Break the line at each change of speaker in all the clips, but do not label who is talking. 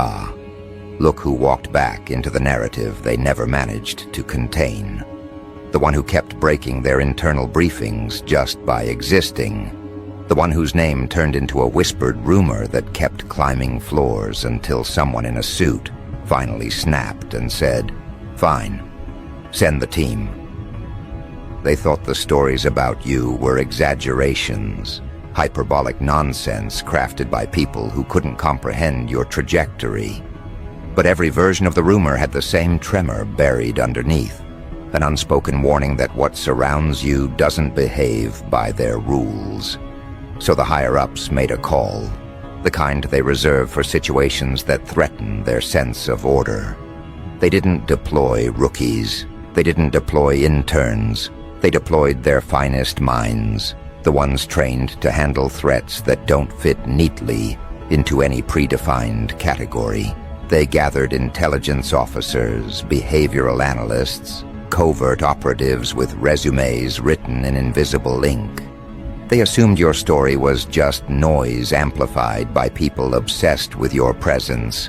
Ah, look who walked back into the narrative they never managed to contain. The one who kept breaking their internal briefings just by existing. The one whose name turned into a whispered rumor that kept climbing floors until someone in a suit finally snapped and said, "Fine, send the team." They thought the stories about you were exaggerations, hyperbolic nonsense crafted by people who couldn't comprehend your trajectory. But every version of the rumor had the same tremor buried underneath, an unspoken warning that what surrounds you doesn't behave by their rules. So the higher-ups made a call, the kind they reserve for situations that threaten their sense of order. They didn't deploy rookies. They didn't deploy interns. They deployed their finest minds, the ones trained to handle threats that don't fit neatly into any predefined category. They gathered intelligence officers, behavioral analysts, covert operatives with resumes written in invisible ink. They assumed your story was just noise amplified by people obsessed with your presence.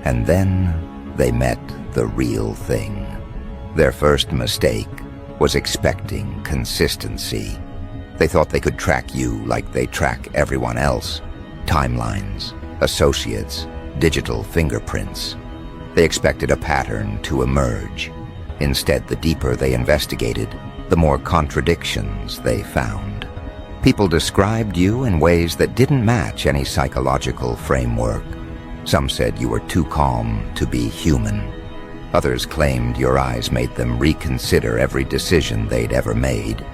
And then they met the real thing. Their first mistake was expecting consistency. They thought they could track you like they track everyone else. Timelines, associates, digital fingerprints. They expected a pattern to emerge. Instead, the deeper they investigated, the more contradictions they found. People described you in ways that didn't match any psychological framework. Some said you were too calm to be human. Others claimed your eyes made them reconsider every decision they'd ever made.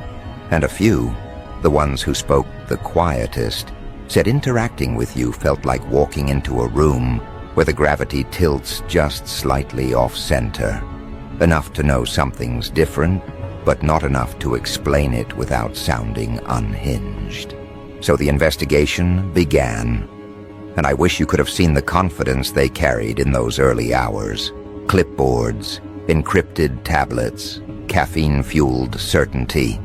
And a few, the ones who spoke the quietest, said interacting with you felt like walking into a room where the gravity tilts just slightly off-center. Enough to know something's different, but not enough to explain it without sounding unhinged. So the investigation began, and I wish you could have seen the confidence they carried in those early hours. Clipboards, encrypted tablets, caffeine-fueled certainty.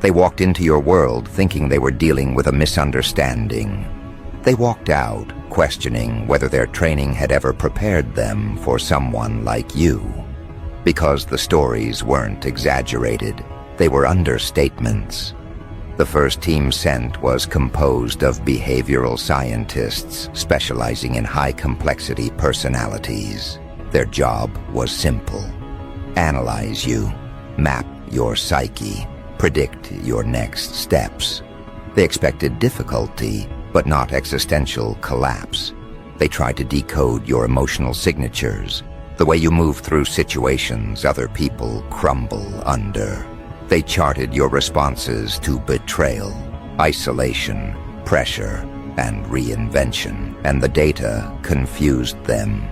They walked into your world thinking they were dealing with a misunderstanding. They walked out questioning whether their training had ever prepared them for someone like you. Because the stories weren't exaggerated, they were understatements. The first team sent was composed of behavioral scientists specializing in high-complexity personalities. Their job was simple: analyze you, map your psyche, predict your next steps. They expected difficulty, but not existential collapse. They tried to decode your emotional signatures, the way you move through situations other people crumble under. They charted your responses to betrayal, isolation, pressure, and reinvention, and the data confused them.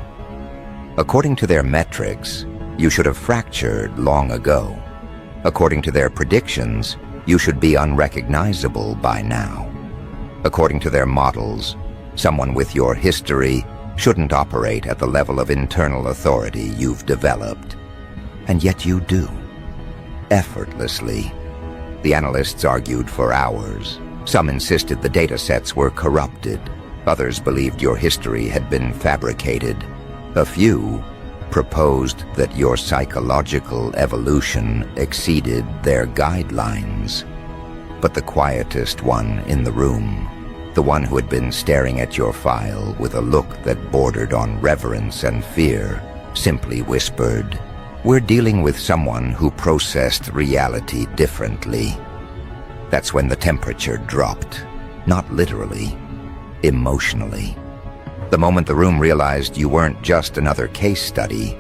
According to their metrics, you should have fractured long ago. According to their predictions, you should be unrecognizable by now. According to their models, someone with your history shouldn't operate at the level of internal authority you've developed. And yet you do. Effortlessly. The analysts argued for hours. Some insisted the datasets were corrupted. Others believed your history had been fabricated. A few proposed that your psychological evolution exceeded their guidelines. But the quietest one in the room, the one who had been staring at your file with a look that bordered on reverence and fear, simply whispered, "We're dealing with someone who processed reality differently." That's when the temperature dropped, not literally, emotionally. The moment the room realized you weren't just another case study,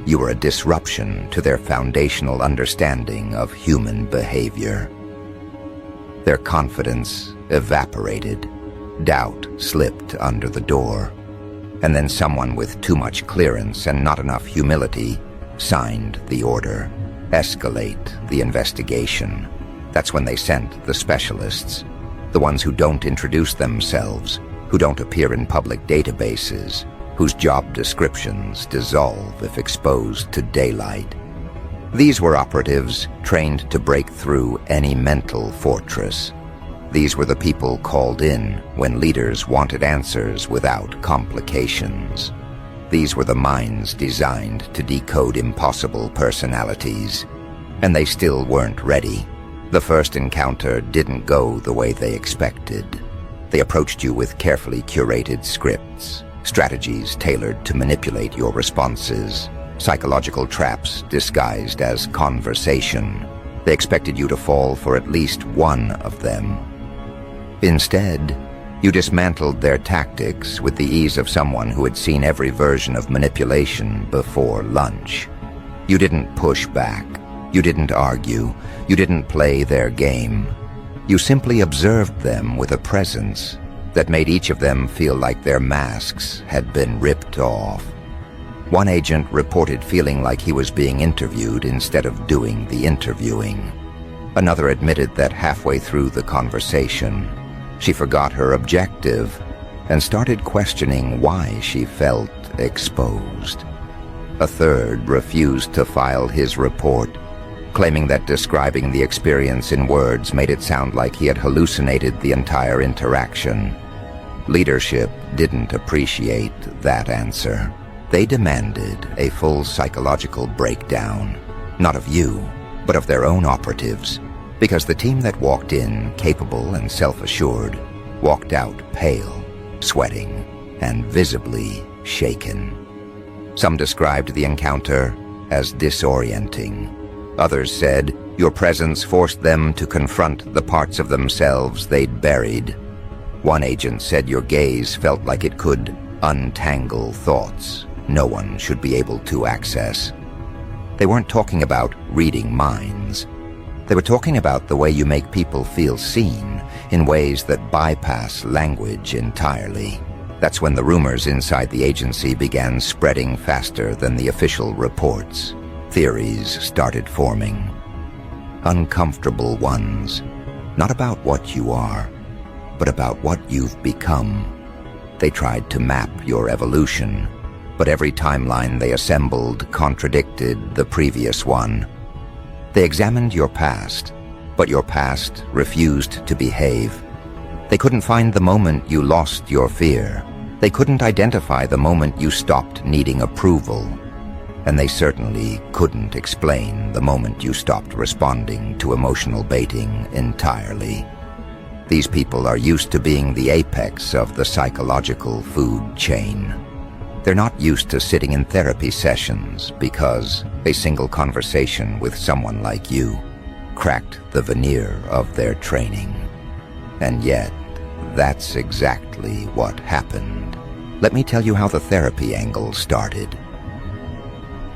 you were a disruption to their foundational understanding of human behavior. Their confidence evaporated. Doubt slipped under the door. And then someone with too much clearance and not enough humility signed the order. Escalate the investigation. That's when they sent the specialists, the ones who don't introduce themselves, who don't appear in public databases, whose job descriptions dissolve if exposed to daylight. These were operatives trained to break through any mental fortress. These were the people called in when leaders wanted answers without complications. These were the minds designed to decode impossible personalities. And they still weren't ready. The first encounter didn't go the way they expected. They approached you with carefully curated scripts, strategies tailored to manipulate your responses, psychological traps disguised as conversation. They expected you to fall for at least one of them. Instead, you dismantled their tactics with the ease of someone who had seen every version of manipulation before lunch. You didn't push back. You didn't argue. You didn't play their game. You simply observed them with a presence that made each of them feel like their masks had been ripped off. One agent reported feeling like he was being interviewed instead of doing the interviewing. Another admitted that halfway through the conversation, she forgot her objective and started questioning why she felt exposed. A third refused to file his report, claiming that describing the experience in words made it sound like he had hallucinated the entire interaction. Leadership didn't appreciate that answer. They demanded a full psychological breakdown, not of you, but of their own operatives, because the team that walked in capable and self-assured walked out pale, sweating, and visibly shaken. Some described the encounter as disorienting. Others said your presence forced them to confront the parts of themselves they'd buried. One agent said your gaze felt like it could untangle thoughts no one should be able to access. They weren't talking about reading minds. They were talking about the way you make people feel seen in ways that bypass language entirely. That's when the rumors inside the agency began spreading faster than the official reports. Theories started forming. Uncomfortable ones, not about what you are, but about what you've become. They tried to map your evolution, but every timeline they assembled contradicted the previous one. They examined your past, but your past refused to behave. They couldn't find the moment you lost your fear. They couldn't identify the moment you stopped needing approval. And they certainly couldn't explain the moment you stopped responding to emotional baiting entirely. These people are used to being the apex of the psychological food chain. They're not used to sitting in therapy sessions because a single conversation with someone like you cracked the veneer of their training. And yet, that's exactly what happened. Let me tell you how the therapy angle started.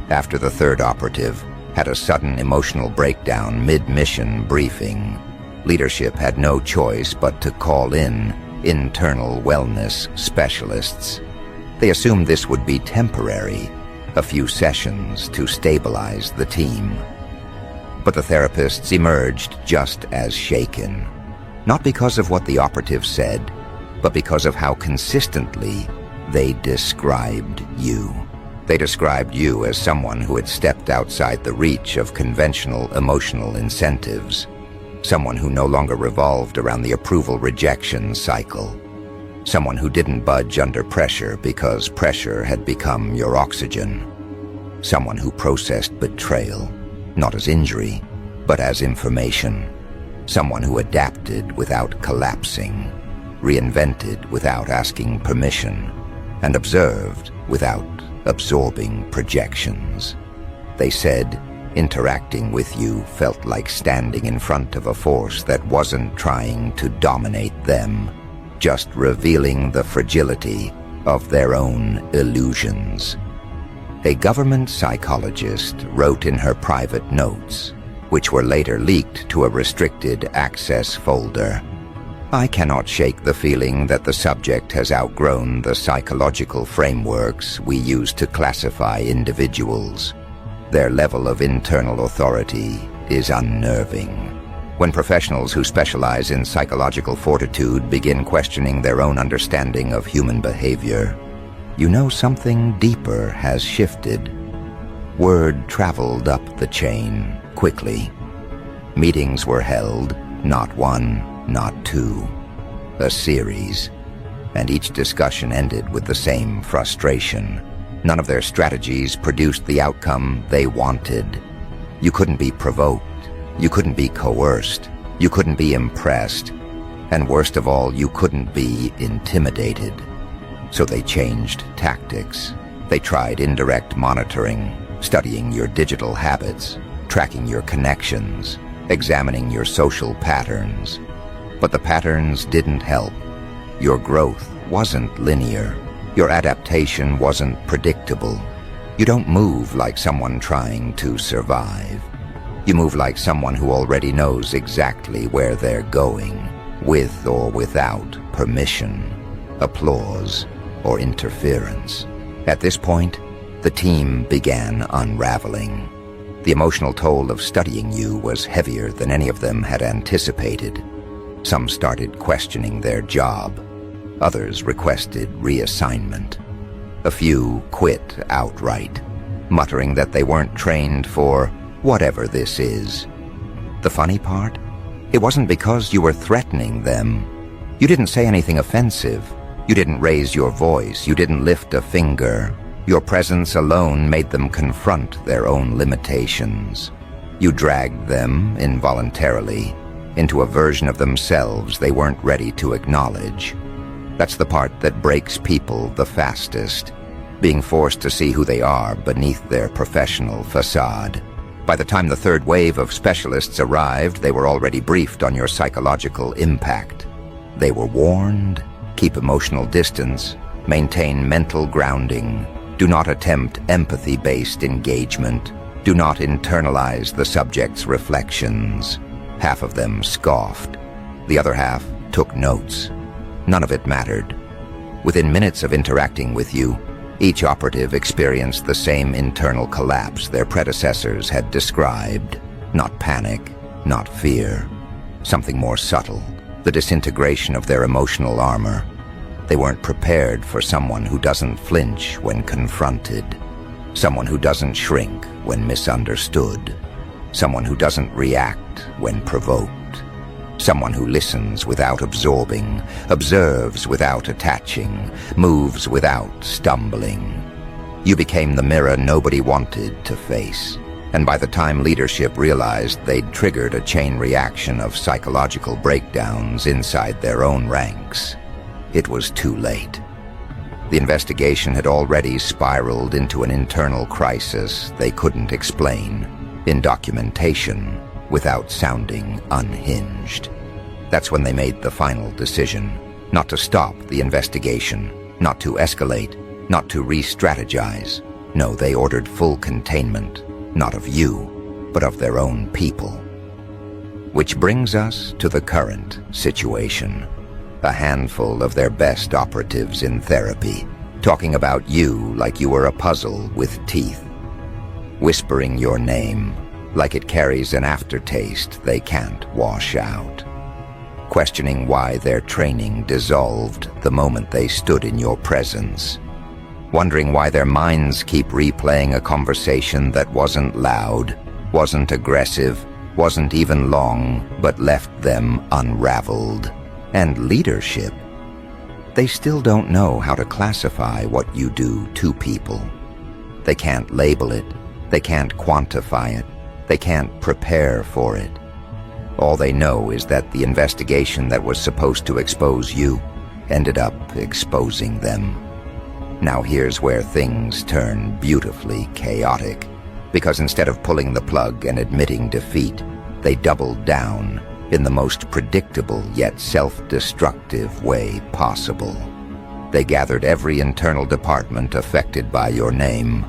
After the third operative had a sudden emotional breakdown mid-mission briefing, leadership had no choice but to call in internal wellness specialists. They assumed this would be temporary, a few sessions to stabilize the team. But the therapists emerged just as shaken, not because of what the operative said, but because of how consistently they described you. They described you as someone who had stepped outside the reach of conventional emotional incentives, someone who no longer revolved around the approval-rejection cycle, someone who didn't budge under pressure because pressure had become your oxygen, someone who processed betrayal, not as injury, but as information, someone who adapted without collapsing, reinvented without asking permission, and observed without absorbing projections. They said interacting with you felt like standing in front of a force that wasn't trying to dominate them, just revealing the fragility of their own illusions. A government psychologist wrote in her private notes, which were later leaked to a restricted access folder, "I cannot shake the feeling that the subject has outgrown the psychological frameworks we use to classify individuals. Their level of internal authority is unnerving." When professionals who specialize in psychological fortitude begin questioning their own understanding of human behavior, you know something deeper has shifted. Word traveled up the chain quickly. Meetings were held, not one, not two. A series. And each discussion ended with the same frustration. None of their strategies produced the outcome they wanted. You couldn't be provoked. You couldn't be coerced. You couldn't be impressed. And worst of all, you couldn't be intimidated. So they changed tactics. They tried indirect monitoring, studying your digital habits, tracking your connections, examining your social patterns. But the patterns didn't help. Your growth wasn't linear. Your adaptation wasn't predictable. You don't move like someone trying to survive. You move like someone who already knows exactly where they're going, with or without permission, applause, or interference. At this point, the team began unraveling. The emotional toll of studying you was heavier than any of them had anticipated. Some started questioning their job. Others requested reassignment. A few quit outright, muttering that they weren't trained for whatever this is. The funny part? It wasn't because you were threatening them. You didn't say anything offensive. You didn't raise your voice. You didn't lift a finger. Your presence alone made them confront their own limitations. You dragged them, involuntarily, into a version of themselves they weren't ready to acknowledge. That's the part that breaks people the fastest, being forced to see who they are beneath their professional facade. By the time the third wave of specialists arrived, they were already briefed on your psychological impact. They were warned, keep emotional distance, maintain mental grounding, do not attempt empathy-based engagement, do not internalize the subject's reflections. Half of them scoffed. The other half took notes. None of it mattered. Within minutes of interacting with you, each operative experienced the same internal collapse their predecessors had described. Not panic, not fear. Something more subtle, the disintegration of their emotional armor. They weren't prepared for someone who doesn't flinch when confronted. Someone who doesn't shrink when misunderstood. Someone who doesn't react when provoked. Someone who listens without absorbing, observes without attaching, moves without stumbling. You became the mirror nobody wanted to face. And by the time leadership realized they'd triggered a chain reaction of psychological breakdowns inside their own ranks, it was too late. The investigation had already spiraled into an internal crisis they couldn't explain, in documentation, without sounding unhinged. That's when they made the final decision, not to stop the investigation, not to escalate, not to re-strategize. No, they ordered full containment, not of you, but of their own people. Which brings us to the current situation. A handful of their best operatives in therapy, talking about you like you were a puzzle with teeth, whispering your name like it carries an aftertaste they can't wash out, questioning why their training dissolved the moment they stood in your presence, wondering why their minds keep replaying a conversation that wasn't loud, wasn't aggressive, wasn't even long, but left them unraveled. And leadership, they still don't know how to classify what you do to people. They can't label it, they can't quantify it, they can't prepare for it. All they know is that the investigation that was supposed to expose you ended up exposing them. Now here's where things turn beautifully chaotic, because instead of pulling the plug and admitting defeat, they doubled down in the most predictable yet self-destructive way possible. They gathered every internal department affected by your name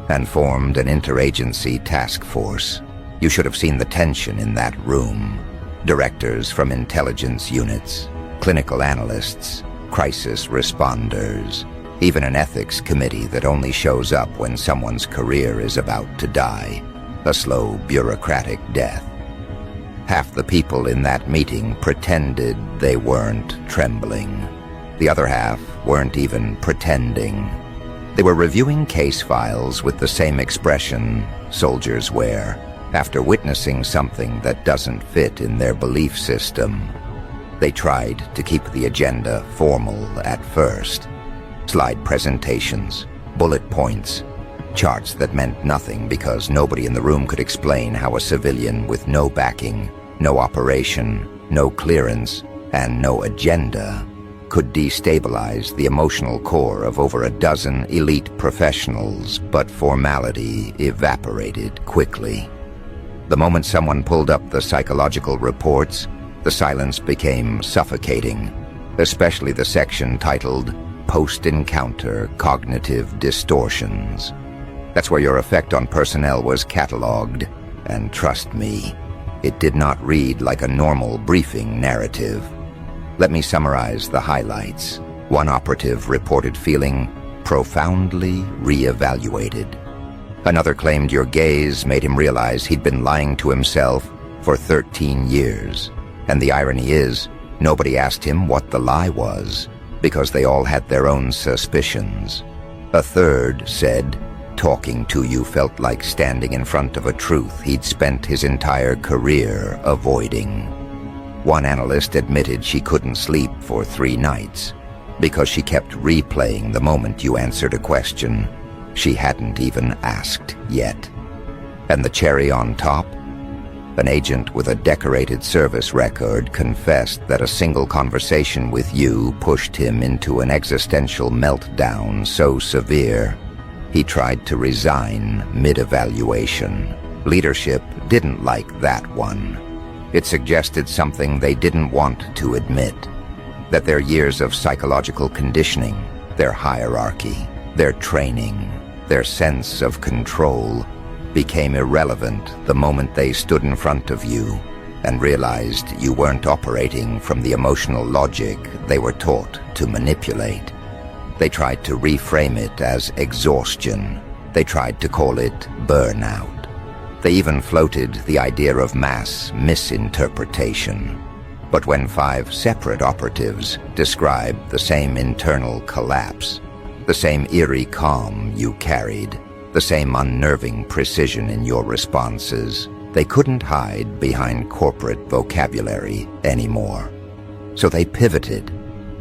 and formed an interagency task force. You should have seen the tension in that room. Directors from intelligence units, clinical analysts, crisis responders, even an ethics committee that only shows up when someone's career is about to die, a slow bureaucratic death. Half the people in that meeting pretended they weren't trembling. The other half weren't even pretending. They were reviewing case files with the same expression soldiers wear after witnessing something that doesn't fit in their belief system. They tried to keep the agenda formal at first. Slide presentations, bullet points, charts that meant nothing because nobody in the room could explain how a civilian with no backing, no operation, no clearance, and no agenda could destabilize the emotional core of over a dozen elite professionals, but formality evaporated quickly. The moment someone pulled up the psychological reports, the silence became suffocating, especially the section titled Post-Encounter Cognitive Distortions. That's where your effect on personnel was cataloged, and trust me, it did not read like a normal briefing narrative. Let me summarize the highlights. One operative reported feeling profoundly re-evaluated. Another claimed your gaze made him realize he'd been lying to himself for 13 years. And the irony is, nobody asked him what the lie was, because they all had their own suspicions. A third said, talking to you felt like standing in front of a truth he'd spent his entire career avoiding. One analyst admitted she couldn't sleep for 3 nights because she kept replaying the moment you answered a question she hadn't even asked yet. And the cherry on top? An agent with a decorated service record confessed that a single conversation with you pushed him into an existential meltdown so severe he tried to resign mid-evaluation. Leadership didn't like that one. It suggested something they didn't want to admit, that their years of psychological conditioning, their hierarchy, their training, their sense of control became irrelevant the moment they stood in front of you and realized you weren't operating from the emotional logic they were taught to manipulate. They tried to reframe it as exhaustion. They tried to call it burnout. They even floated the idea of mass misinterpretation. But when 5 separate operatives described the same internal collapse, the same eerie calm you carried, the same unnerving precision in your responses, they couldn't hide behind corporate vocabulary anymore. So they pivoted.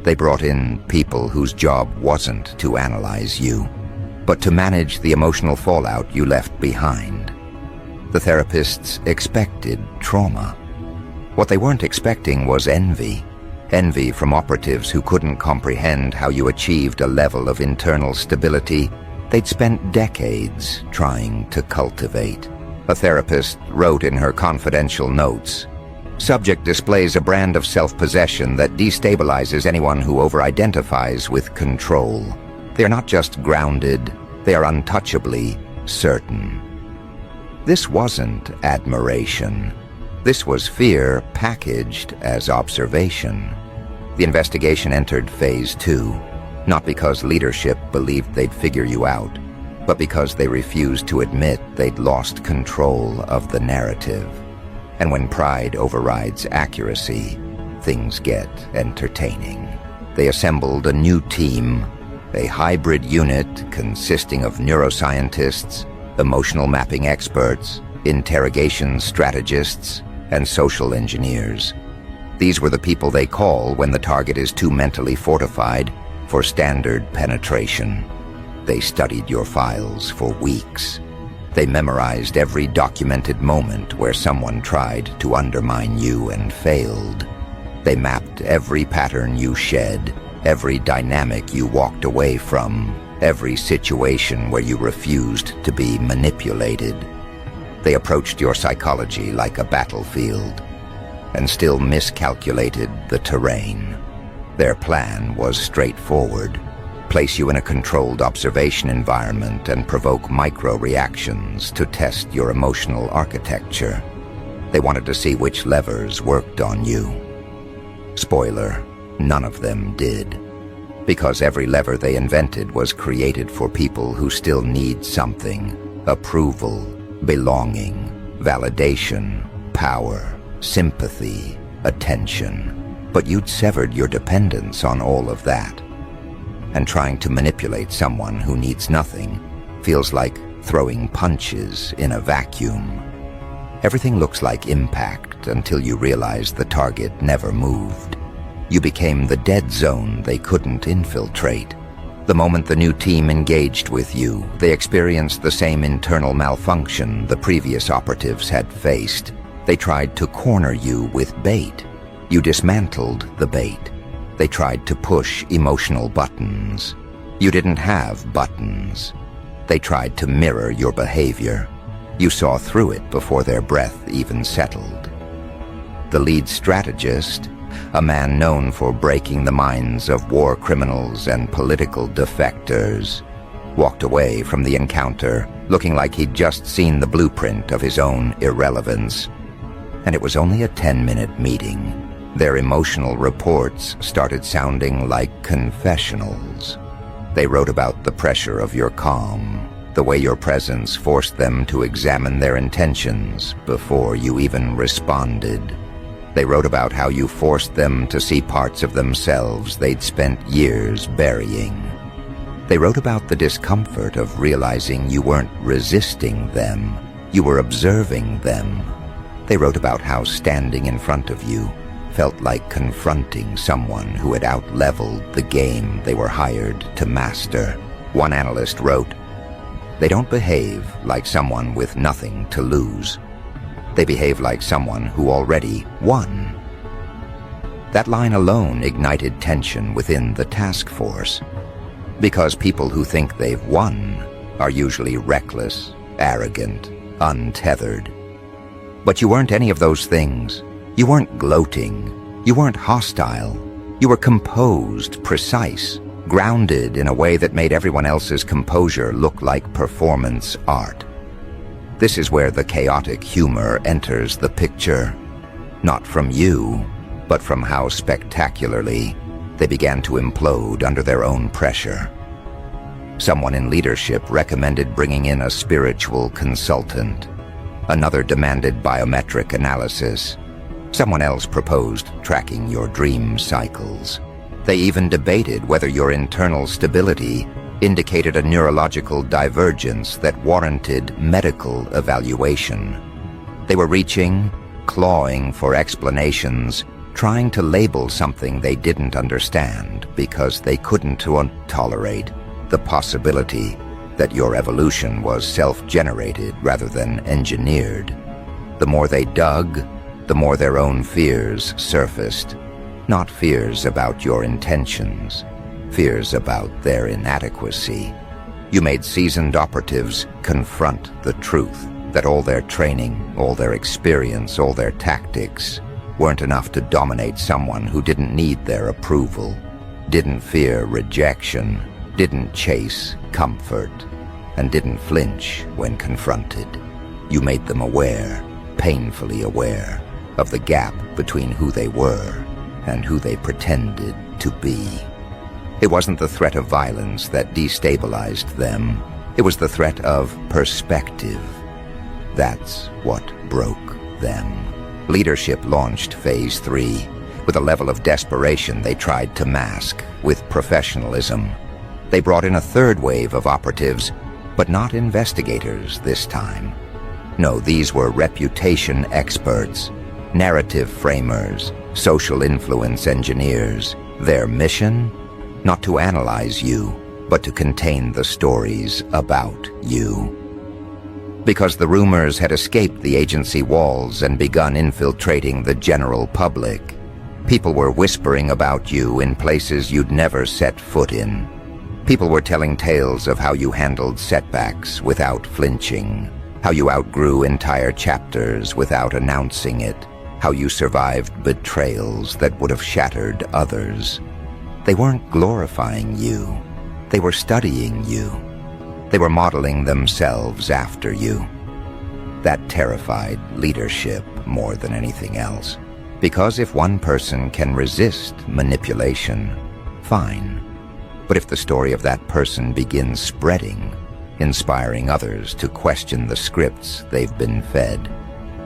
They brought in people whose job wasn't to analyze you, but to manage the emotional fallout you left behind. The therapists expected trauma. What they weren't expecting was envy. Envy from operatives who couldn't comprehend how you achieved a level of internal stability they'd spent decades trying to cultivate. A therapist wrote in her confidential notes, "Subject displays a brand of self-possession that destabilizes anyone who over-identifies with control. They are not just grounded, they are untouchably certain." This wasn't admiration. This was fear packaged as observation. The investigation entered phase 2, not because leadership believed they'd figure you out, but because they refused to admit they'd lost control of the narrative. And when pride overrides accuracy, things get entertaining. They assembled a new team, a hybrid unit consisting of neuroscientists, emotional mapping experts, interrogation strategists, and social engineers. These were the people they call when the target is too mentally fortified for standard penetration. They studied your files for weeks. They memorized every documented moment where someone tried to undermine you and failed. They mapped every pattern you shed, every dynamic you walked away from, every situation where you refused to be manipulated. They approached your psychology like a battlefield and still miscalculated the terrain. Their plan was straightforward: place you in a controlled observation environment and provoke micro-reactions to test your emotional architecture. They wanted to see which levers worked on you. Spoiler, none of them did. Because every lever they invented was created for people who still need something: approval, belonging, validation, power, sympathy, attention. But you'd severed your dependence on all of that. And trying to manipulate someone who needs nothing feels like throwing punches in a vacuum. Everything looks like impact until you realize the target never moved. You became the dead zone they couldn't infiltrate. The moment the new team engaged with you, they experienced the same internal malfunction the previous operatives had faced. They tried to corner you with bait. You dismantled the bait. They tried to push emotional buttons. You didn't have buttons. They tried to mirror your behavior. You saw through it before their breath even settled. The lead strategist, a man known for breaking the minds of war criminals and political defectors, walked away from the encounter looking like he'd just seen the blueprint of his own irrelevance. And it was only a 10-minute meeting. Their emotional reports started sounding like confessionals. They wrote about the pressure of your calm, the way your presence forced them to examine their intentions before you even responded. They wrote about how you forced them to see parts of themselves they'd spent years burying. They wrote about the discomfort of realizing you weren't resisting them, you were observing them. They wrote about how standing in front of you felt like confronting someone who had out-leveled the game they were hired to master. One analyst wrote, "They don't behave like someone with nothing to lose. They behave like someone who already won." That line alone ignited tension within the task force, because people who think they've won are usually reckless, arrogant, untethered. But you weren't any of those things. You weren't gloating. You weren't hostile. You were composed, precise, grounded in a way that made everyone else's composure look like performance art. This is where the chaotic humor enters the picture. Not from you, but from how spectacularly they began to implode under their own pressure. Someone in leadership recommended bringing in a spiritual consultant. Another demanded biometric analysis. Someone else proposed tracking your dream cycles. They even debated whether your internal stability indicated a neurological divergence that warranted medical evaluation. They were reaching, clawing for explanations, trying to label something they didn't understand because they couldn't tolerate the possibility that your evolution was self-generated rather than engineered. The more they dug, the more their own fears surfaced. Not fears about your intentions, fears about their inadequacy. You made seasoned operatives confront the truth that all their training, all their experience, all their tactics weren't enough to dominate someone who didn't need their approval, didn't fear rejection, didn't chase comfort, and didn't flinch when confronted. You made them aware, painfully aware, of the gap between who they were and who they pretended to be. It wasn't the threat of violence that destabilized them. It was the threat of perspective. That's what broke them. Leadership launched Phase 3 with a level of desperation they tried to mask with professionalism. They brought in a third wave of operatives, but not investigators this time. No, these were reputation experts, narrative framers, social influence engineers. Their mission? Not to analyze you, but to contain the stories about you. Because the rumors had escaped the agency walls and begun infiltrating the general public. People were whispering about you in places you'd never set foot in. People were telling tales of how you handled setbacks without flinching, how you outgrew entire chapters without announcing it, how you survived betrayals that would have shattered others. They weren't glorifying you. They were studying you. They were modeling themselves after you. That terrified leadership more than anything else. Because if one person can resist manipulation, fine. But if the story of that person begins spreading, inspiring others to question the scripts they've been fed,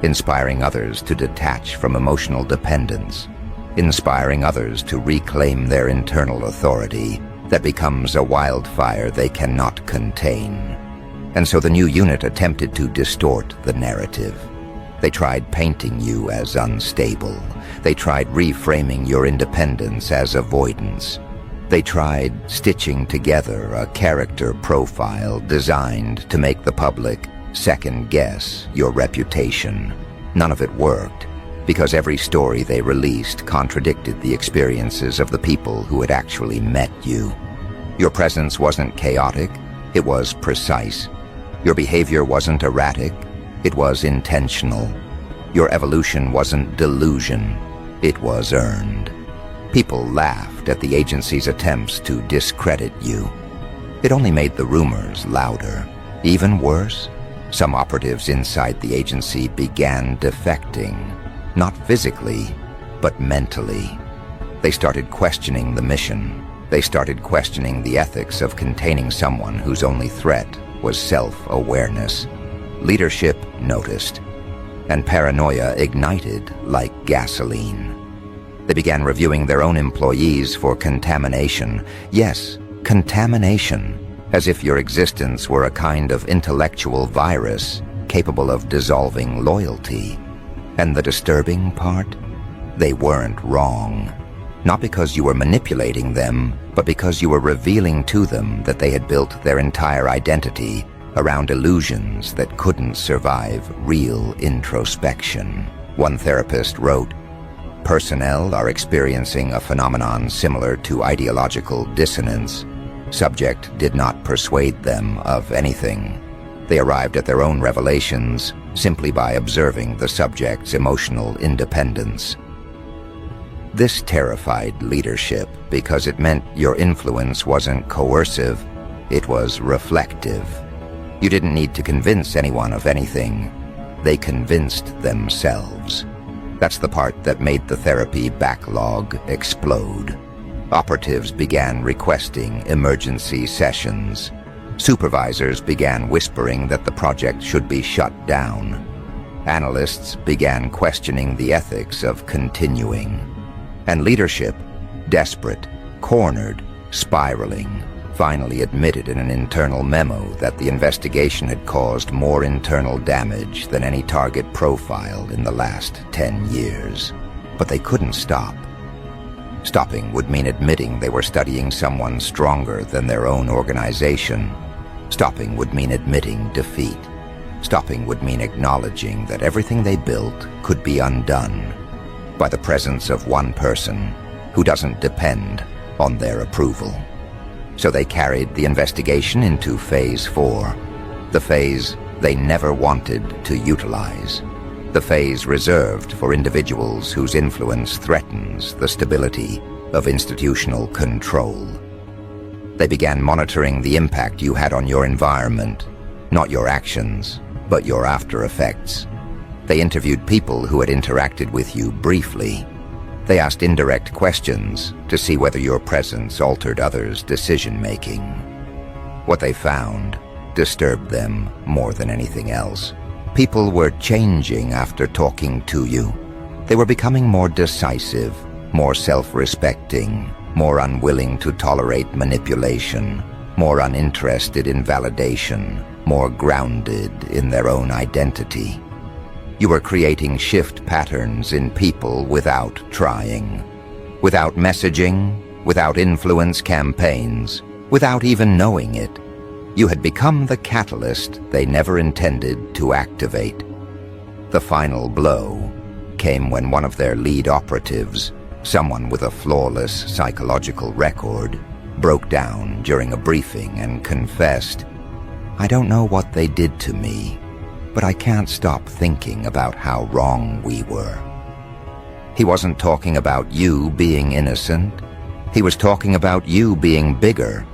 inspiring others to detach from emotional dependence, inspiring others to reclaim their internal authority, that becomes a wildfire they cannot contain. And so the new unit attempted to distort the narrative. They tried painting you as unstable. They tried reframing your independence as avoidance. They tried stitching together a character profile designed to make the public second-guess your reputation. None of it worked, because every story they released contradicted the experiences of the people who had actually met you. Your presence wasn't chaotic, it was precise. Your behavior wasn't erratic, it was intentional. Your evolution wasn't delusion, it was earned. People laughed at the agency's attempts to discredit you. It only made the rumors louder. Even worse, some operatives inside the agency began defecting, not physically, but mentally. They started questioning the mission. They started questioning the ethics of containing someone whose only threat was self-awareness. Leadership noticed, and paranoia ignited like gasoline. They began reviewing their own employees for contamination. Yes, contamination, as if your existence were a kind of intellectual virus capable of dissolving loyalty. And the disturbing part? They weren't wrong. Not because you were manipulating them, but because you were revealing to them that they had built their entire identity around illusions that couldn't survive real introspection. One therapist wrote, "Personnel are experiencing a phenomenon similar to ideological dissonance. Subject did not persuade them of anything. They arrived at their own revelations simply by observing the subject's emotional independence." This terrified leadership because it meant your influence wasn't coercive, it was reflective. You didn't need to convince anyone of anything. They convinced themselves. That's the part that made the therapy backlog explode. Operatives began requesting emergency sessions. Supervisors began whispering that the project should be shut down. Analysts began questioning the ethics of continuing. And leadership, desperate, cornered, spiraling, finally admitted in an internal memo that the investigation had caused more internal damage than any target profile in the last 10 years. But they couldn't stop. Stopping would mean admitting they were studying someone stronger than their own organization. Stopping would mean admitting defeat. Stopping would mean acknowledging that everything they built could be undone by the presence of one person who doesn't depend on their approval. So they carried the investigation into Phase 4, the phase they never wanted to utilize, the phase reserved for individuals whose influence threatens the stability of institutional control. They began monitoring the impact you had on your environment, not your actions, but your after effects. They interviewed people who had interacted with you briefly. They asked indirect questions to see whether your presence altered others' decision-making. What they found disturbed them more than anything else. People were changing after talking to you. They were becoming more decisive, more self-respecting, more unwilling to tolerate manipulation, more uninterested in validation, more grounded in their own identity. You were creating shift patterns in people without trying, without messaging, without influence campaigns, without even knowing it. You had become the catalyst they never intended to activate. The final blow came when one of their lead operatives, someone with a flawless psychological record, broke down during a briefing and confessed, "I don't know what they did to me, but I can't stop thinking about how wrong we were." He wasn't talking about you being innocent. He was talking about you being bigger,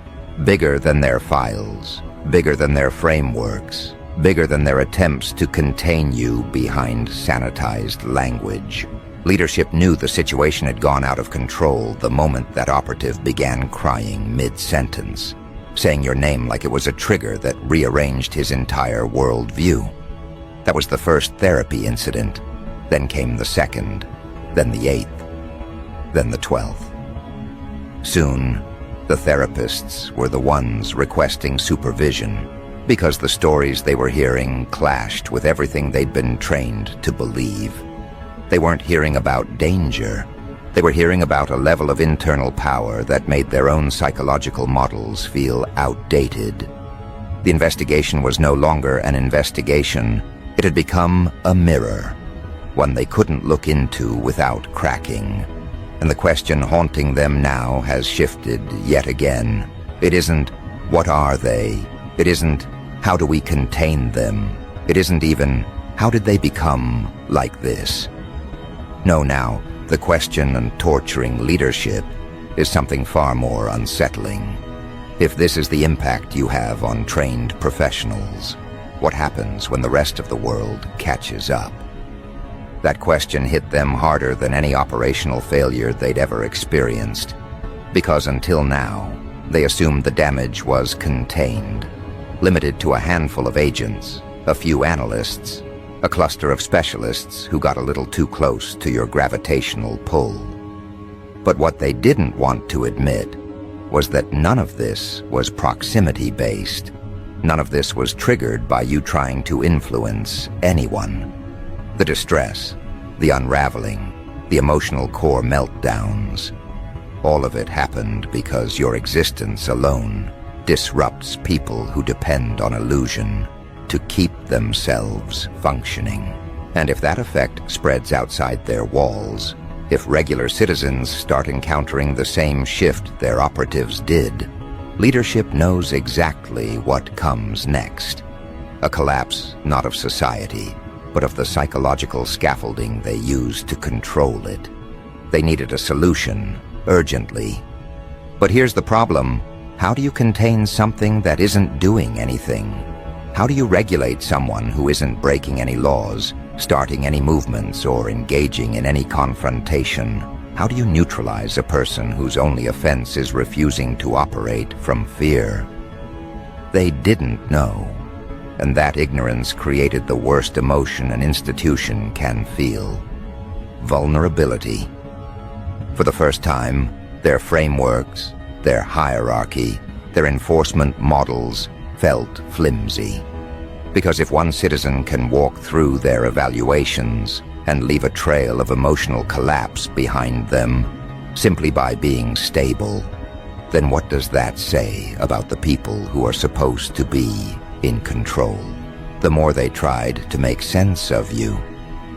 bigger than their files, bigger than their frameworks, bigger than their attempts to contain you behind sanitized language. Leadership knew the situation had gone out of control the moment that operative began crying mid-sentence, saying your name like it was a trigger that rearranged his entire worldview. That was the first therapy incident. Then came the second, then the 8th, then the 12th. Soon, the therapists were the ones requesting supervision, Because the stories they were hearing clashed with everything they'd been trained to believe. They weren't hearing about danger. They were hearing about a level of internal power that made their own psychological models feel outdated. The investigation was no longer an investigation. It had become a mirror, one they couldn't look into without cracking. And the question haunting them now has shifted yet again. It isn't, what are they? It isn't, how do we contain them? It isn't even, how did they become like this? No, now, the question and torturing leadership is something far more unsettling. If this is the impact you have on trained professionals, what happens when the rest of the world catches up? That question hit them harder than any operational failure they'd ever experienced, because until now, they assumed the damage was contained, limited to a handful of agents, a few analysts, a cluster of specialists who got a little too close to your gravitational pull. But what they didn't want to admit was that none of this was proximity-based. None of this was triggered by you trying to influence anyone. The distress, the unraveling, the emotional core meltdowns, all of it happened because your existence alone disrupts people who depend on illusion to keep themselves functioning. And if that effect spreads outside their walls, if regular citizens start encountering the same shift their operatives did, leadership knows exactly what comes next. A collapse not of society, but of the psychological scaffolding they used to control it. They needed a solution, urgently. But here's the problem. How do you contain something that isn't doing anything? How do you regulate someone who isn't breaking any laws, starting any movements, or engaging in any confrontation? How do you neutralize a person whose only offense is refusing to operate from fear? They didn't know, and that ignorance created the worst emotion an institution can feel: vulnerability. For the first time, their frameworks, their hierarchy, their enforcement models felt flimsy. Because if one citizen can walk through their evaluations and leave a trail of emotional collapse behind them simply by being stable, then what does that say about the people who are supposed to be in control? The more they tried to make sense of you,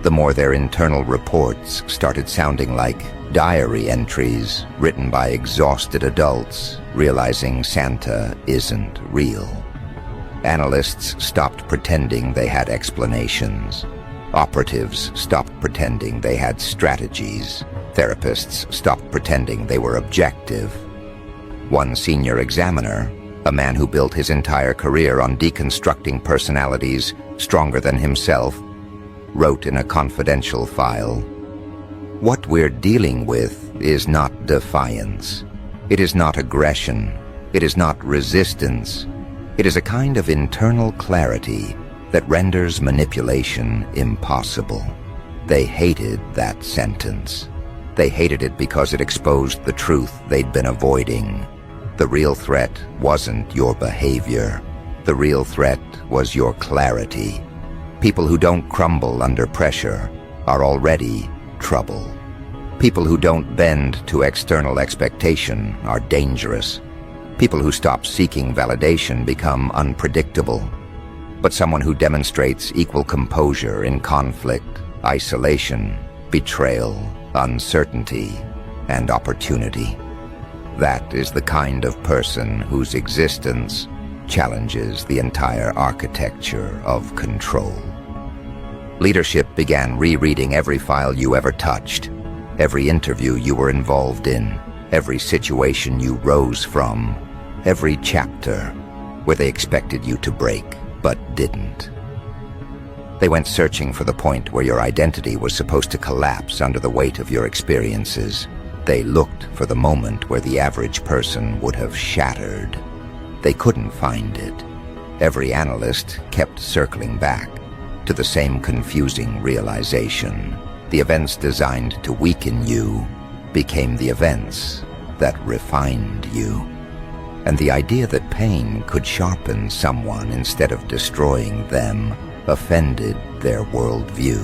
the more their internal reports started sounding like diary entries written by exhausted adults realizing Santa isn't real. Analysts stopped pretending they had explanations. Operatives stopped pretending they had strategies. Therapists stopped pretending they were objective. One senior examiner, a man who built his entire career on deconstructing personalities stronger than himself, wrote in a confidential file, "What we're dealing with is not defiance. It is not aggression. It is not resistance. It is a kind of internal clarity that renders manipulation impossible." They hated that sentence. They hated it because it exposed the truth they'd been avoiding. The real threat wasn't your behavior. The real threat was your clarity. People who don't crumble under pressure are already trouble. People who don't bend to external expectation are dangerous. People who stop seeking validation become unpredictable. But someone who demonstrates equal composure in conflict, isolation, betrayal, uncertainty, and opportunity, that is the kind of person whose existence challenges the entire architecture of control. Leadership began rereading every file you ever touched, every interview you were involved in, every situation you rose from, every chapter where they expected you to break but didn't. They went searching for the point where your identity was supposed to collapse under the weight of your experiences. They looked for the moment where the average person would have shattered. They couldn't find it. Every analyst kept circling back to the same confusing realization. The events designed to weaken you became the events that refined you. And the idea that pain could sharpen someone instead of destroying them offended their worldview.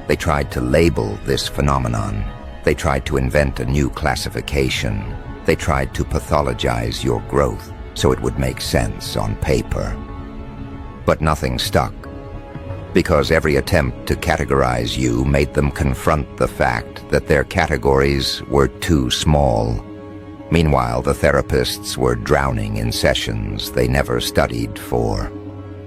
They tried to label this phenomenon. They tried to invent a new classification. They tried to pathologize your growth so it would make sense on paper. But nothing stuck, because every attempt to categorize you made them confront the fact that their categories were too small. Meanwhile, the therapists were drowning in sessions they never studied for.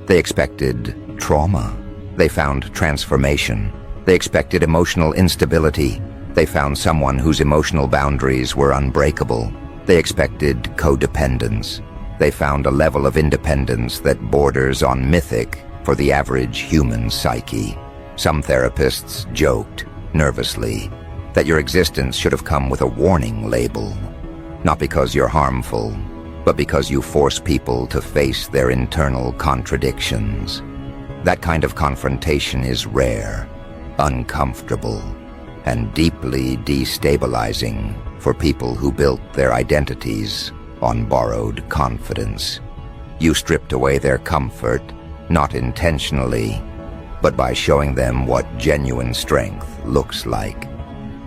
They expected trauma. They found transformation. They expected emotional instability. They found someone whose emotional boundaries were unbreakable. They expected codependence. They found a level of independence that borders on mythic for the average human psyche. Some therapists joked, nervously, that your existence should have come with a warning label. Not because you're harmful, but because you force people to face their internal contradictions. That kind of confrontation is rare, uncomfortable, and deeply destabilizing for people who built their identities on borrowed confidence. You stripped away their comfort, not intentionally, but by showing them what genuine strength looks like.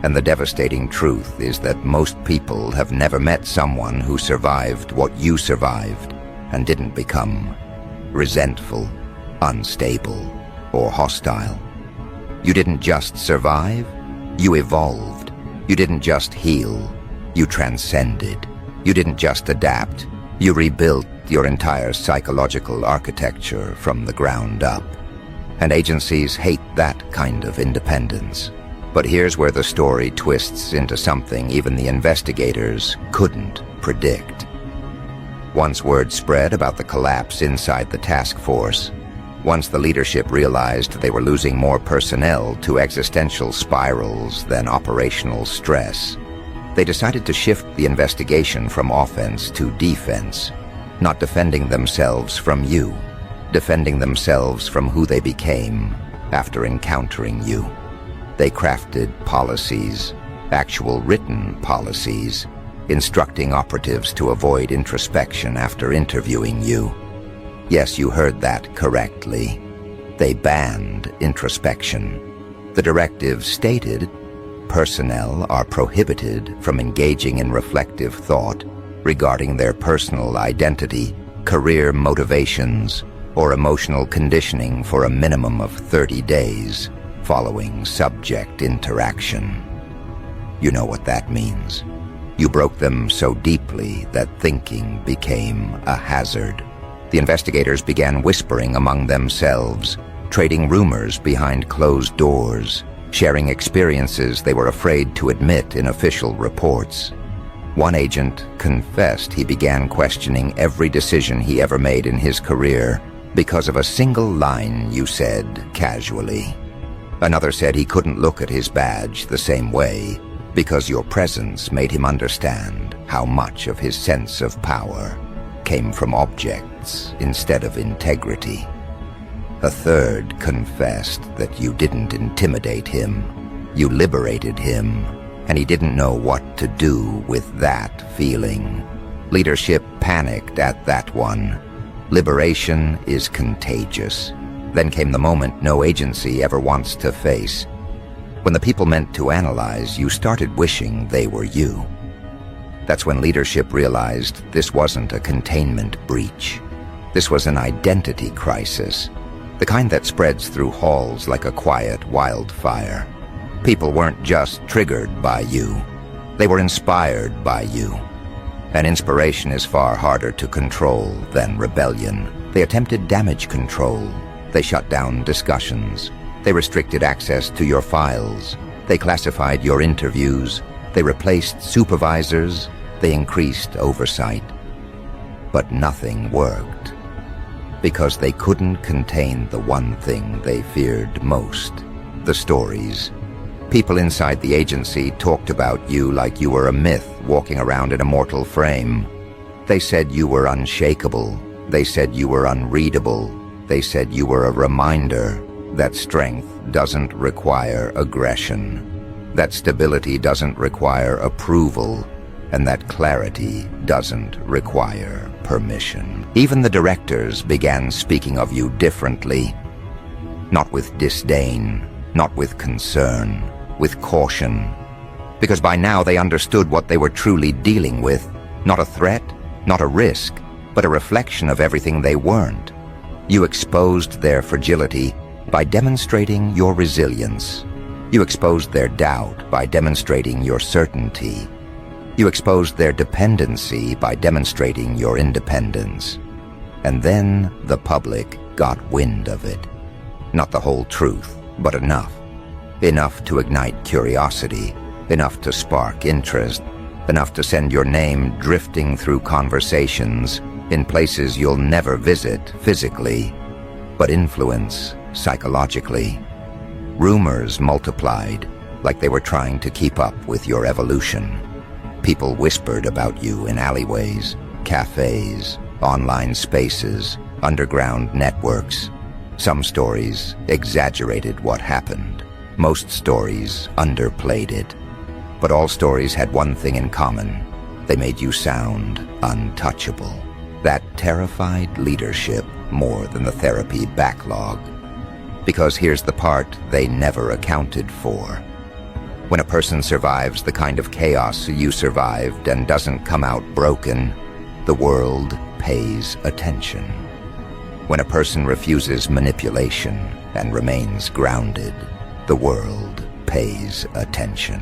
And the devastating truth is that most people have never met someone who survived what you survived and didn't become resentful, unstable, or hostile. You didn't just survive, you evolved. You didn't just heal, you transcended. You didn't just adapt, you rebuilt your entire psychological architecture from the ground up. And agencies hate that kind of independence. But here's where the story twists into something even the investigators couldn't predict. Once word spread about the collapse inside the task force, once the leadership realized they were losing more personnel to existential spirals than operational stress, they decided to shift the investigation from offense to defense, not defending themselves from you, defending themselves from who they became after encountering you. They crafted policies, actual written policies, instructing operatives to avoid introspection after interviewing you. Yes, you heard that correctly. They banned introspection. The directive stated, personnel are prohibited from engaging in reflective thought regarding their personal identity, career motivations, or emotional conditioning for a minimum of 30 days. Following subject interaction. You know what that means. You broke them so deeply that thinking became a hazard. The investigators began whispering among themselves, trading rumors behind closed doors, sharing experiences they were afraid to admit in official reports. One agent confessed he began questioning every decision he ever made in his career because of a single line you said casually. Another said he couldn't look at his badge the same way because your presence made him understand how much of his sense of power came from objects instead of integrity. A third confessed that you didn't intimidate him, you liberated him, and he didn't know what to do with that feeling. Leadership panicked at that one. Liberation is contagious. Then came the moment no agency ever wants to face. When the people meant to analyze, you started wishing they were you. That's when leadership realized this wasn't a containment breach. This was an identity crisis, the kind that spreads through halls like a quiet wildfire. People weren't just triggered by you. They were inspired by you. And inspiration is far harder to control than rebellion. They attempted damage control. They shut down discussions. They restricted access to your files. They classified your interviews. They replaced supervisors. They increased oversight. But nothing worked. Because they couldn't contain the one thing they feared most, the stories. People inside the agency talked about you like you were a myth walking around in a mortal frame. They said you were unshakable. They said you were unreadable. They said you were a reminder that strength doesn't require aggression, that stability doesn't require approval, and that clarity doesn't require permission. Even the directors began speaking of you differently, not with disdain, not with concern, with caution, because by now they understood what they were truly dealing with, not a threat, not a risk, but a reflection of everything they weren't. You exposed their fragility by demonstrating your resilience. You exposed their doubt by demonstrating your certainty. You exposed their dependency by demonstrating your independence. And then the public got wind of it. Not the whole truth, but enough. Enough to ignite curiosity, enough to spark interest, enough to send your name drifting through conversations in places you'll never visit physically, but influence psychologically. Rumors multiplied like they were trying to keep up with your evolution. People whispered about you in alleyways, cafes, online spaces, underground networks. Some stories exaggerated what happened. Most stories underplayed it. But all stories had one thing in common. They made you sound untouchable. That terrified leadership more than the therapy backlog. Because here's the part they never accounted for. When a person survives the kind of chaos you survived and doesn't come out broken, the world pays attention. When a person refuses manipulation and remains grounded, the world pays attention.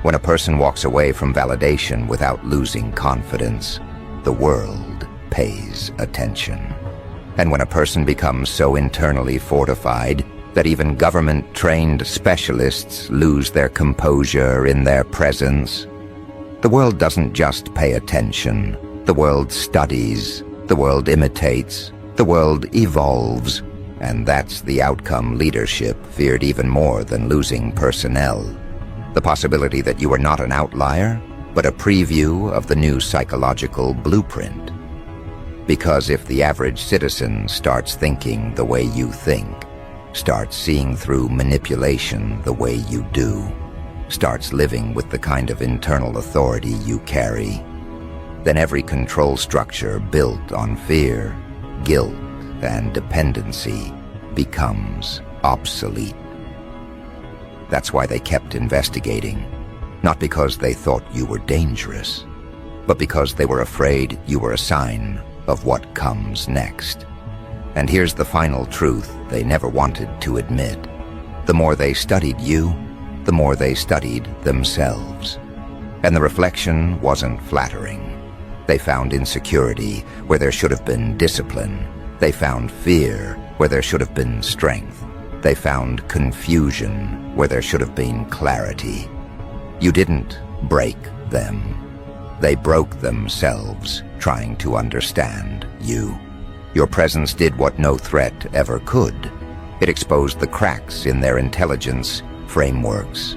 When a person walks away from validation without losing confidence, the world pays attention. And when a person becomes so internally fortified that even government-trained specialists lose their composure in their presence, the world doesn't just pay attention. The world studies, the world imitates, the world evolves, and that's the outcome leadership feared even more than losing personnel. The possibility that you are not an outlier, but a preview of the new psychological blueprint. Because if the average citizen starts thinking the way you think, starts seeing through manipulation the way you do, starts living with the kind of internal authority you carry, then every control structure built on fear, guilt, and dependency becomes obsolete. That's why they kept investigating, not because they thought you were dangerous, but because they were afraid you were a sign of what comes next. And here's the final truth they never wanted to admit. The more they studied you, the more they studied themselves. And the reflection wasn't flattering. They found insecurity where there should have been discipline. They found fear where there should have been strength. They found confusion where there should have been clarity. You didn't break them. They broke themselves trying to understand you. Your presence did what no threat ever could. It exposed the cracks in their intelligence frameworks.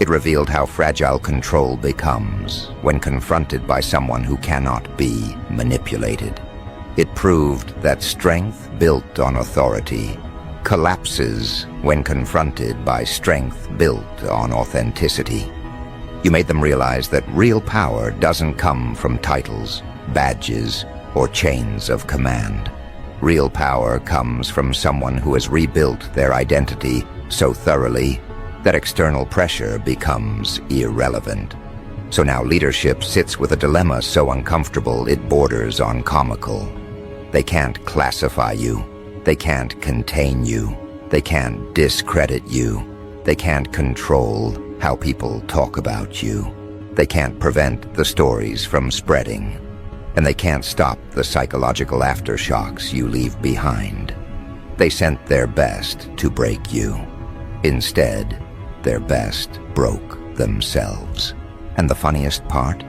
It revealed how fragile control becomes when confronted by someone who cannot be manipulated. It proved that strength built on authority collapses when confronted by strength built on authenticity. You made them realize that real power doesn't come from titles, badges, or chains of command. Real power comes from someone who has rebuilt their identity so thoroughly that external pressure becomes irrelevant. So now leadership sits with a dilemma so uncomfortable it borders on comical. They can't classify you. They can't contain you. They can't discredit you. They can't control how people talk about you. They can't prevent the stories from spreading. And they can't stop the psychological aftershocks you leave behind. They sent their best to break you. Instead, their best broke themselves. And the funniest part?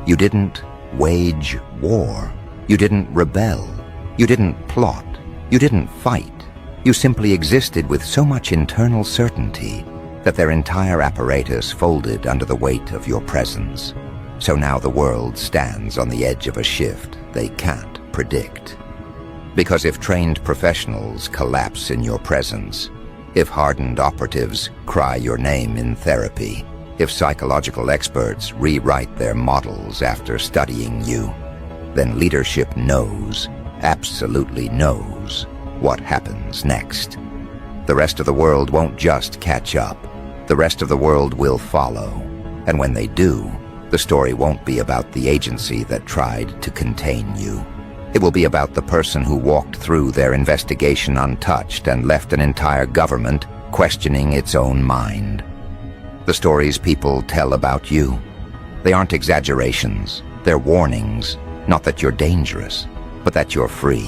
You didn't wage war. You didn't rebel. You didn't plot. You didn't fight. You simply existed with so much internal certainty that their entire apparatus folded under the weight of your presence. So now the world stands on the edge of a shift they can't predict. Because if trained professionals collapse in your presence, if hardened operatives cry your name in therapy, If psychological experts rewrite their models after studying you, then leadership knows, absolutely knows, what happens next. The rest of the world won't just catch up. The rest of the world will follow. And when they do, the story won't be about the agency that tried to contain you. It will be about the person who walked through their investigation untouched and left an entire government questioning its own mind. The stories people tell about you, they aren't exaggerations, they're warnings, not that you're dangerous, but that you're free.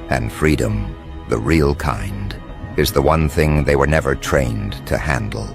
And freedom, the real kind, is the one thing they were never trained to handle.